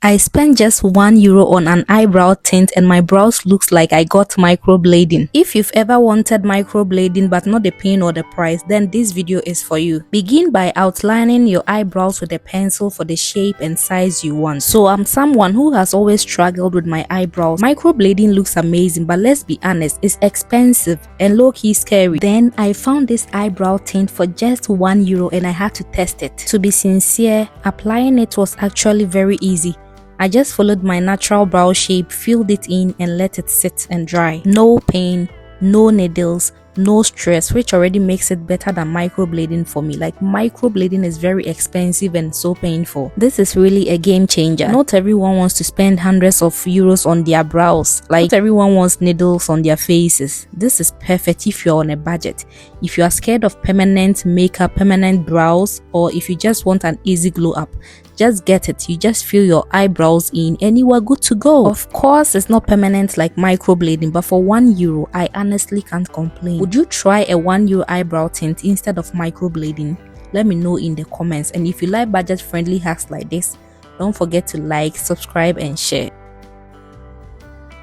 I spent just €1 on an eyebrow tint and my brows looks like I got microblading. If you've ever wanted microblading but not the pain or the price, then this video is for you. Begin by outlining your eyebrows with a pencil for the shape and size you want. So I'm someone who has always struggled with my eyebrows. Microblading looks amazing, but let's be honest, it's expensive and low-key scary. Then I found this eyebrow tint for just €1 and I had to test it. To be sincere, applying it was actually very easy. I just followed my natural brow shape, filled it in and let it sit and dry. No pain, no needles, no stress, which already makes it better than microblading for me. Like, microblading is very expensive and so painful. This is really a game changer. Not everyone wants to spend hundreds of euros on their brows. Like, not everyone wants needles on their faces. This is perfect if you're on a budget. If you are scared of permanent makeup, permanent brows, or if you just want an easy glow up, just get it. You just fill your eyebrows in and you are good to go. Of course, it's not permanent like microblading, but for €1, I honestly can't complain. Would you try a €1 eyebrow tint instead of microblading? Let me know in the comments. And if you like budget-friendly hacks like this, don't forget to like, subscribe, and share.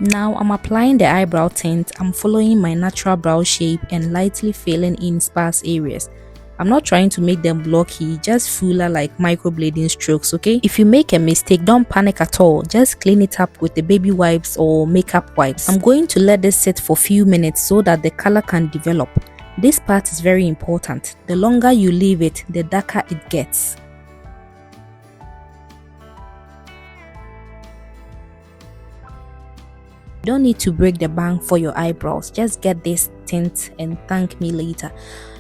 Now I'm applying the eyebrow tint. I'm following my natural brow shape and lightly filling in sparse areas. I'm not trying to make them blocky, just fuller like microblading strokes, okay? If you make a mistake, don't panic at all. Just clean it up with the baby wipes or makeup wipes. I'm going to let this sit for a few minutes so that the color can develop. This part is very important. The longer you leave it, the darker it gets. You don't need to break the bank for your eyebrows. Just get this tint and thank me later.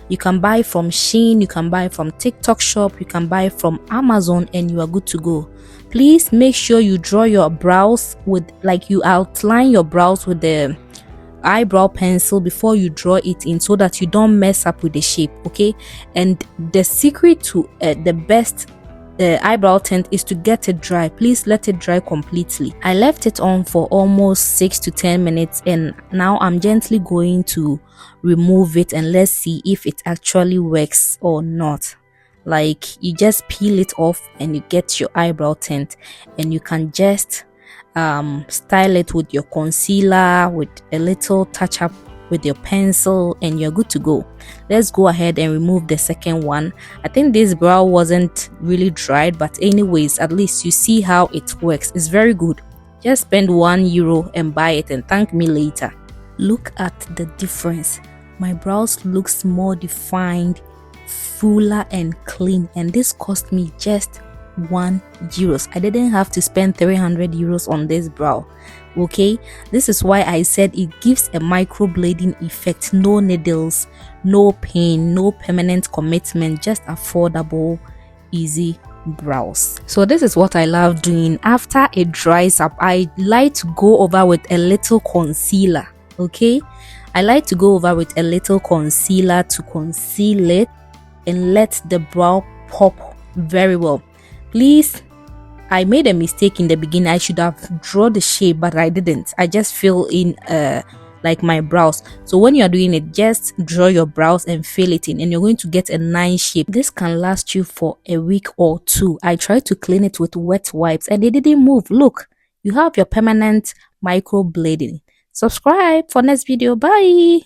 You can buy from Shein, you can buy from TikTok shop, you can buy from Amazon, and you are good to go. Please make sure you draw your brows with, like, you outline your brows with the eyebrow pencil before you draw it in so that you don't mess up with the shape, okay? And the secret to the best eyebrow tint is to get it dry. Please let it dry completely. I left it on for almost 6 to 10 minutes and now I'm gently going to remove it and let's see if it actually works or not. Like, you just peel it off and you get your eyebrow tint and you can just style it with your concealer, with a little touch up with your pencil, and you're good to go. Let's go ahead and remove the second one. I think this brow wasn't really dried, but anyways, at least you see how it works. It's very good. Just spend €1 and buy it and thank me later. Look at the difference. My brows looks more defined, fuller and clean, and this cost me just €1. I didn't have to spend €300 on this brow. Okay, this is why I said it gives a microblading effect. No needles, no pain, no permanent commitment, just affordable, easy brows. So this is what I love doing. After it dries up, I like to go over with a little concealer. Okay, I like to go over with a little concealer to conceal it and let the brow pop very well. Please, I made a mistake in the beginning. I should have drawn the shape, but I didn't. I just fill in like my brows. So when you're doing it, just draw your brows and fill it in and you're going to get a nice shape. This can last you for a week or two. I tried to clean it with wet wipes and they didn't move. Look, you have your permanent microblading. Subscribe for next video. Bye.